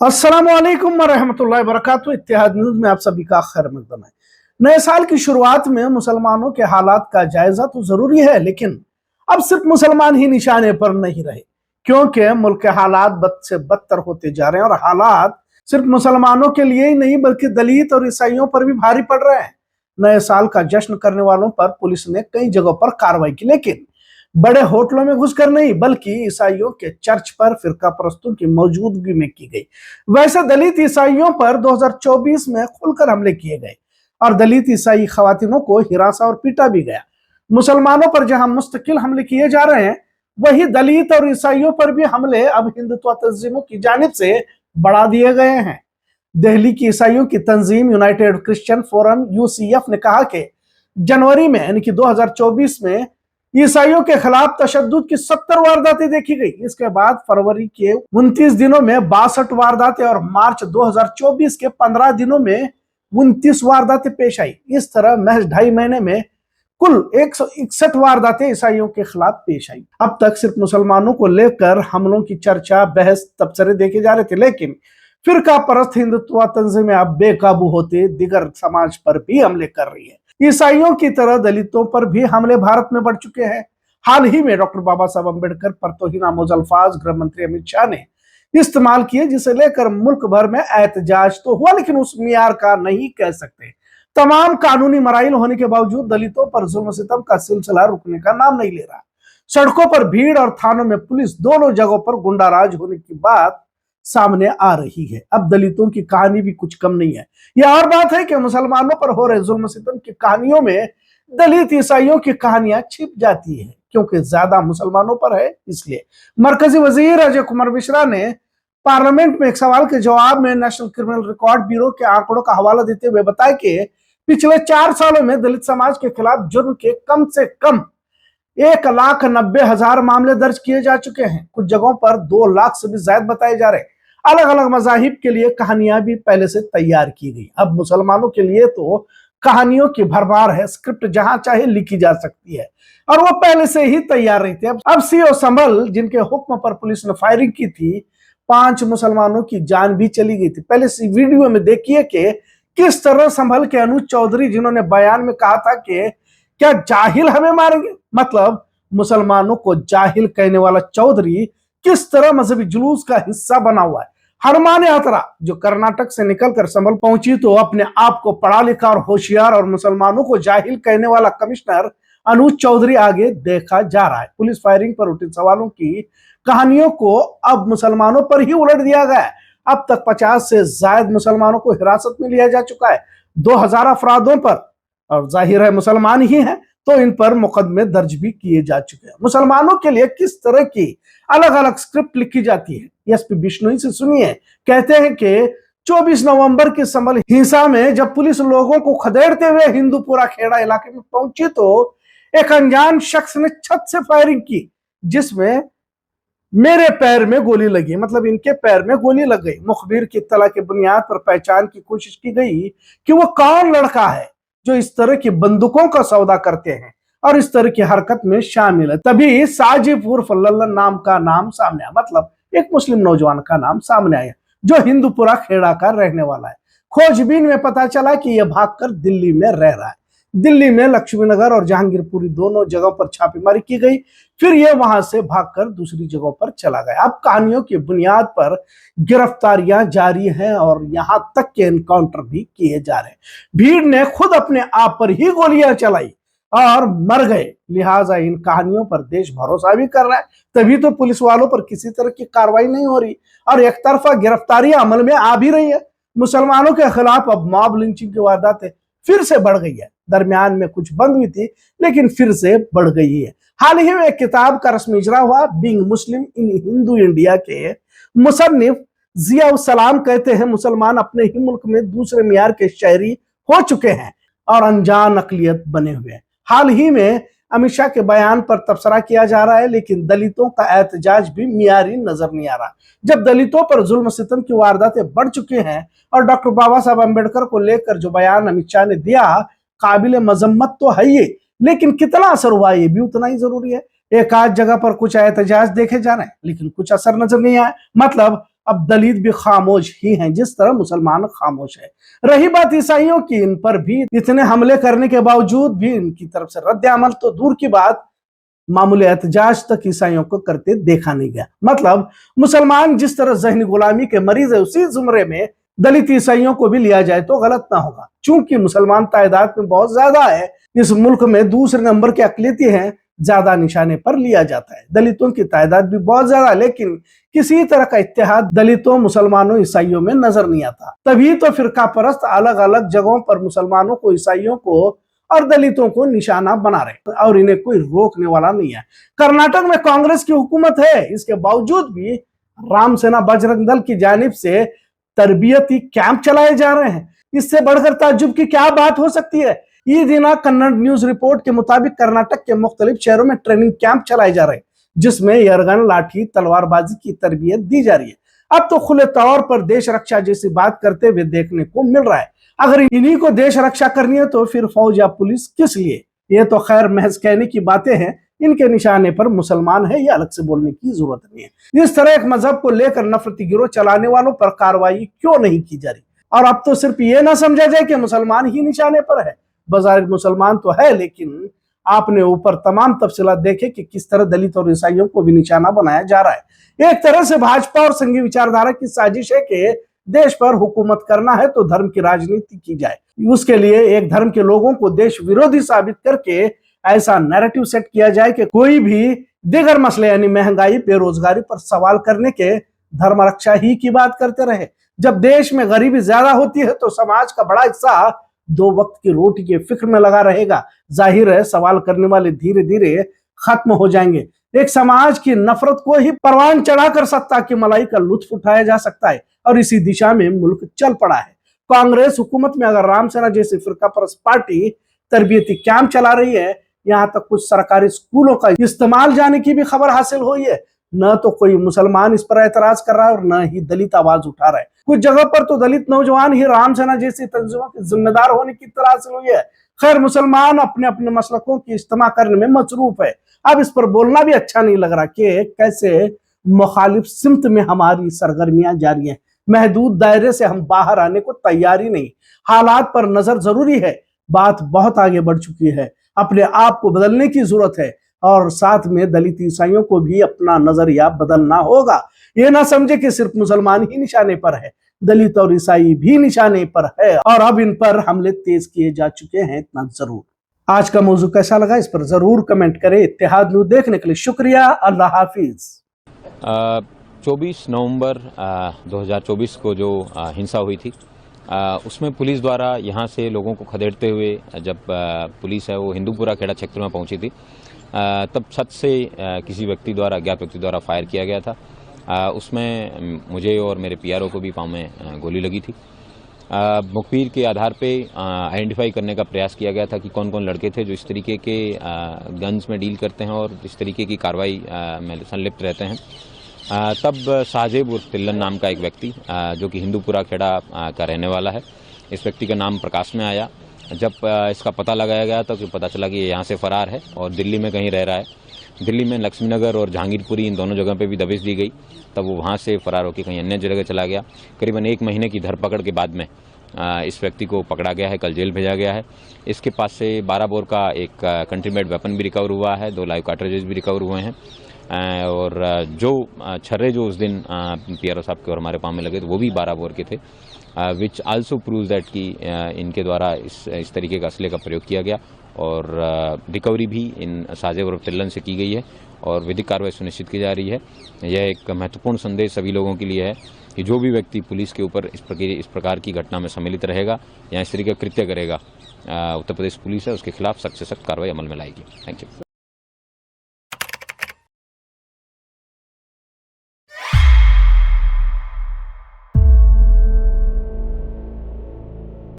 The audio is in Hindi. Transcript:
अस्सलामुअलैकुम वरहमतुल्लाहि वबरकातुहू। इत्तेहाद न्यूज में आप सभी का खैर मकदम है। नए साल की शुरुआत में मुसलमानों के हालात का जायजा तो जरूरी है, लेकिन अब सिर्फ मुसलमान ही निशाने पर नहीं रहे, क्योंकि मुल्क के हालात बद से बदतर होते जा रहे हैं और हालात सिर्फ मुसलमानों के लिए ही नहीं बल्कि दलित और ईसाइयों पर भी भारी पड़ रहे हैं। नए साल का जश्न करने वालों पर पुलिस ने कई जगहों पर कार्रवाई की, लेकिन बड़े होटलों में घुसकर नहीं बल्कि ईसाइयों के चर्च पर फिरका परस्तों की मौजूदगी में की गई। वैसे दलित ईसाइयों पर 2024 में खुलकर हमले किए गए और दलित ईसाई खवातीनों को हिरासा और पीटा भी गया। मुसलमानों पर जहां मुस्तकिल हमले किए जा रहे हैं, वही दलित और ईसाइयों पर भी हमले अब हिंदुत्व तंजीमों की जानिब से बढ़ा दिए गए हैं। दिल्ली की ईसाइयों की तंजीम यूनाइटेड क्रिश्चियन फोरम यूसीएफ ने कहा कि जनवरी में यानी कि 2024 में ईसाइयों के खिलाफ तशद्दुद की 70 वारदातें देखी गई। इसके बाद फरवरी के 29 दिनोम में 62 वारदातें और मार्च 2024 के 15 दिनों में 29 वारदातें पेश आई। इस तरह महज 2.5 महीने में कुल 161 वारदातें ईसाइयों के खिलाफ पेश आई। अब तक सिर्फ मुसलमानों को लेकर हमलों की चर्चा, बहस, तबसरे देखे जा रहे थे, लेकिन फिरका परस्त हिंदुत्व तंजीमें अब बेकाबू होते दिगर समाज पर भी हमले कर रही है। ईसाइयों की तरह दलितों पर भी हमले भारत में बढ़ चुके हैं। हाल ही में डॉक्टर बाबा साहब अम्बेडकर पर तौहीन आमोज अल्फाज गृह मंत्री अमित शाह ने इस्तेमाल किए, जिसे लेकर मुल्क भर में एहतजाज तो हुआ, लेकिन उस मियार का नहीं कह सकते। तमाम कानूनी मराइल होने के बावजूद दलितों पर जुल्म सितम का सिलसिला रुकने का नाम नहीं ले रहा। सड़कों पर भीड़ और थानों में पुलिस, दोनों जगहों पर गुंडाराज होने की बात सामने आ रही है। अब दलितों की कहानी भी कुछ कम नहीं है। यह और बात है कि मुसलमानों पर हो रहे जुल्म सितम की कहानियों में दलित ईसाइयों की कहानियां छिप जाती है, क्योंकि ज्यादा मुसलमानों पर है। इसलिए मरकजी वजीर अजय कुमार मिश्रा ने पार्लियामेंट में एक सवाल के जवाब में नेशनल क्रिमिनल रिकॉर्ड ब्यूरो के आंकड़ों का हवाला देते हुए बताया कि पिछले 4 सालों में दलित समाज के खिलाफ जुर्म के कम से कम 1,90,000 मामले दर्ज किए जा चुके हैं। कुछ जगहों पर 2 लाख से भी ज्यादा बताए जा रहे हैं। अलग अलग मजाहिब के लिए कहानियां भी पहले से तैयार की गई। अब मुसलमानों के लिए तो कहानियों की भरमार है, स्क्रिप्ट जहां चाहे लिखी जा सकती है और वो पहले से ही तैयार रही थी। अब सीओ संभल, जिनके हुक्म पर पुलिस ने फायरिंग की थी, 5 मुसलमानों की जान भी चली गई थी। पहले से वीडियो में देखिए कि किस तरह संभल के अनुज चौधरी, जिन्होंने बयान में कहा था कि क्या जाहिल हमें मारेंगे, मतलब मुसलमानों को जाहिल कहने वाला चौधरी किस तरह मजहबी जुलूस का हिस्सा बना हुआ है। हनुमान यात्रा जो कर्नाटक से निकलकर संभल पहुंची तो अपने आप को पढ़ा लिखा और होशियार और मुसलमानों को जाहिल कहने वाला कमिश्नर अनुज चौधरी आगे देखा जा रहा है। पुलिस फायरिंग पर उठे सवालों की कहानियों को अब मुसलमानों पर ही उलट दिया गया है। अब तक 50 से ज्यादा मुसलमानों को हिरासत में लिया जा चुका है, 2000 अफरादों पर, और जाहिर है मुसलमान ही हैं तो इन पर मुकदमे दर्ज भी किए जा चुके हैं। मुसलमानों के लिए किस तरह की अलग अलग स्क्रिप्ट लिखी जाती है, एसपी बिश्नोई से सुनिए। कहते हैं कि 24 नवंबर की संभल हिंसा में जब पुलिस लोगों को खदेड़ते हुए हिंदूपुरा खेड़ा इलाके में पहुंची तो एक अनजान शख्स ने छत से फायरिंग की, जिसमें मेरे पैर में गोली लगी, मतलब इनके पैर में गोली लग गई। मुखबिर की इत्तला की बुनियाद पर पहचान की कोशिश की गई कि वो कौन लड़का है जो इस तरह की बंदूकों का सौदा करते हैं और इस तरह की हरकत में शामिल है। तभी साजिब उर्फ लल्लन नाम का नाम सामने आया, मतलब एक मुस्लिम नौजवान का नाम सामने आया जो हिंदूपुरा खेड़ा का रहने वाला है। खोजबीन में पता चला कि यह भागकर दिल्ली में रह रहा है। दिल्ली में लक्ष्मीनगर और जहांगीरपुरी दोनों जगहों पर छापेमारी की गई, फिर यह वहां से भागकर दूसरी जगहों पर चला गया। अब कहानियों की बुनियाद पर गिरफ्तारियां जारी हैं और यहां तक के एनकाउंटर भी किए जा रहे हैं। भीड़ ने खुद अपने आप पर ही गोलियां चलाई और मर गए, लिहाजा इन कहानियों पर देश भरोसा भी कर रहा है। तभी तो पुलिस वालों पर किसी तरह की कार्रवाई नहीं हो रही और एक तरफा गिरफ्तारियां अमल में आ भी रही है। मुसलमानों के खिलाफ अब मॉब लिंचिंग की वारदातें फिर से बढ़ गई है। दरमियान में कुछ बंद हुई थी, लेकिन फिर से बढ़ गई है। हाल ही में एक किताब का रस्मी इजरा हुआ। बीइंग मुस्लिम इन हिंदू इंडिया के मुसन्निफ जिया सलाम कहते हैं, मुसलमान अपने ही मुल्क में दूसरे मियार के शहरी हो चुके हैं और अनजान अकलियत बने हुए हैं। हाल ही में अमित शाह के बयान पर तबसरा किया जा रहा है, लेकिन दलितों का एहतजाज भी मियारी नजर नहीं आ रहा। जब दलितों पर जुल्म सितम की वारदातें बढ़ चुके हैं और डॉक्टर बाबा साहब अम्बेडकर को लेकर जो बयान अमित शाह ने दिया काबिल मजम्मत तो है ये, लेकिन कितना असर हुआ ये भी उतना ही जरूरी है। एक आध जगह पर कुछ एहतजाज देखे जा रहे हैं, लेकिन कुछ असर नजर नहीं आया। मतलब अब दलित भी खामोश ही हैं जिस तरह मुसलमान खामोश है। रही बात ईसाइयों की, इन पर भी इतने हमले करने के बावजूद भी इनकी तरफ से रद्द अमल तो दूर की बात, मामूली एहतजाज तक ईसाइयों को करते देखा नहीं गया। मतलब मुसलमान जिस तरह ज़हनी गुलामी के मरीज है, उसी जुमरे में दलित ईसाइयों को भी लिया जाए तो गलत ना होगा। चूंकि मुसलमान तादाद में बहुत ज्यादा है, इस मुल्क में दूसरे नंबर के अकलियती हैं, ज्यादा निशाने पर लिया जाता है। दलितों की तादाद भी बहुत ज्यादा, लेकिन किसी तरह का इत्तेहाद दलितों, मुसलमानों, ईसाइयों में नजर नहीं आता। तभी तो फिरका परस्त अलग अलग जगहों पर मुसलमानों को, ईसाइयों को और दलितों को निशाना बना रहे और इन्हें कोई रोकने वाला नहीं है। कर्नाटक में कांग्रेस की हुकूमत है, इसके बावजूद भी राम सेना बजरंग दल की जानिब से तरबियती कैंप चलाए जा रहे हैं। इससे बढ़कर ताज्जुब की क्या बात हो सकती है। ये दिना कन्नड़ न्यूज रिपोर्ट के मुताबिक कर्नाटक के मुख्तलिफ शहरों में ट्रेनिंग कैंप चलाए जा रहे हैं, जिसमें एयरगन, लाठी, तलवारबाजी की तरबियत दी जा रही है। अब तो खुले तौर पर देश रक्षा जैसी बात करते हुए देखने को मिल रहा है। अगर इन्हीं को देश रक्षा करनी है तो फिर फौज या पुलिस किस लिए? ये तो खैर महज कहने की बातें हैं। इनके निशाने पर मुसलमान है, ये अलग से बोलने की जरूरत नहीं है। इस तरह एक मजहब को लेकर नफरती गिरोह चलाने वालों पर कार्रवाई क्यों नहीं की जा रही? और अब तो सिर्फ ये ना समझा जाए कि मुसलमान ही निशाने पर है। बाजार मुसलमान तो है, लेकिन आपने ऊपर तमाम तफसीलात देखे कि किस तरह दलित और ईसाइयों को भी निशाना बनाया जा रहा है। एक तरह से भाजपा और संघीय विचारधारा की साजिश है कि देश पर हुकूमत करना है तो धर्म की राजनीति की जाए। उसके लिए एक धर्म के लोगों को देश विरोधी साबित करके ऐसा नैरेटिव सेट किया जाए कि कोई भी दिगर मसले यानी महंगाई, बेरोजगारी पर सवाल करने के धर्म रक्षा ही की बात करते रहे। जब देश में गरीबी ज्यादा होती है तो समाज का बड़ा हिस्सा दो वक्त की रोटी के फिक्र में लगा रहेगा। जाहिर है सवाल करने वाले धीरे धीरे खत्म हो जाएंगे। एक समाज की नफरत को ही परवान चढ़ाकर सत्ता की मलाई का लुत्फ उठाया जा सकता है और इसी दिशा में मुल्क चल पड़ा है। कांग्रेस हुकूमत में अगर राम सेना जैसी फिरका परस्त पार्टी तरबियती कैंप चला रही है, यहाँ तक कुछ सरकारी स्कूलों का इस्तेमाल जाने की भी खबर हासिल हुई है, न तो कोई मुसलमान इस पर एतराज कर रहा है और न ही दलित आवाज उठा रहा है। कुछ जगह पर तो दलित नौजवान ही राम सेना जैसी तंजीमों के जिम्मेदार होने की इत्तला हासिल हुई है। खैर, मुसलमान अपने अपने मसलकों की इज्तिमा करने में मसरूफ है। अब इस पर बोलना भी अच्छा नहीं लग रहा कि कैसे मुखालिफ सिमत में हमारी सरगर्मियां जारी हैं। महदूद दायरे से हम बाहर आने को तैयार ही नहीं। हालात पर नजर जरूरी है, बात बहुत आगे बढ़ चुकी है, अपने आप को बदलने की जरूरत है और साथ में दलित ईसाइयों को भी अपना नजरिया बदलना होगा। ये ना समझे कि सिर्फ मुसलमान ही निशाने पर है, दलित और ईसाई भी निशाने पर है और अब इन पर हमले तेज किए जा चुके हैं, इतना जरूर। आज का मौजू कैसा लगा इस पर जरूर कमेंट करें। इत्तेहाद न्यूज़ देखने के लिए शुक्रिया। अल्लाह हाफिज। 24 नवंबर 2024 को जो हिंसा हुई थी, उसमें पुलिस द्वारा यहाँ से लोगों को खदेड़ते हुए जब पुलिस है वो हिंदूपुरा खेड़ा क्षेत्र में पहुंची थी, तब छत से किसी व्यक्ति द्वारा, अज्ञात व्यक्ति द्वारा फायर किया गया था। उसमें मुझे और मेरे पीआरओ को भी पाँव में गोली लगी थी। मुखबिर के आधार पे आइडेंटिफाई करने का प्रयास किया गया था कि कौन कौन लड़के थे जो इस तरीके के गन्स में डील करते हैं और इस तरीके की कार्रवाई में संलिप्त रहते हैं। तब साजेब उर्फ तिल्लन नाम का एक व्यक्ति जो कि हिंदूपुरा खेड़ा का रहने वाला है, इस व्यक्ति का नाम प्रकाश में आया। जब इसका पता लगाया गया तो पता चला कि ये यहाँ से फरार है और दिल्ली में कहीं रह रहा है। दिल्ली में लक्ष्मीनगर और जहांगीरपुरी, इन दोनों जगह पे भी दबिश दी गई। तब वो वहाँ से फरार होकर कहीं अन्य जगह चला गया। करीबन 1 महीने की धरपकड़ के बाद में इस व्यक्ति को पकड़ा गया है, कल जेल भेजा गया है। इसके पास से 12 बोर का एक कंट्रीमेड वेपन भी रिकवर हुआ है, 2 लाइव कार्ट्रिजेज भी रिकवर हुए हैं और जो छर्रे जो उस दिन पीआरओ साहब के और हमारे पाँव में लगे थे वो भी 12 बोर के थे, विच आल्सो प्रूव्स दैट कि इनके द्वारा इस तरीके का असले का प्रयोग किया गया और रिकवरी भी इन साजेब और तिल्लन से की गई है और विधिक कार्रवाई सुनिश्चित की जा रही है। यह एक महत्वपूर्ण संदेश सभी लोगों के लिए है कि जो भी व्यक्ति पुलिस के ऊपर इस प्रकार की घटना में सम्मिलित रहेगा या इस तरीके का कृत्य करेगा, उत्तर प्रदेश पुलिस है उसके खिलाफ सख्त से सख्त कार्रवाई अमल में लाएगी। Thank you.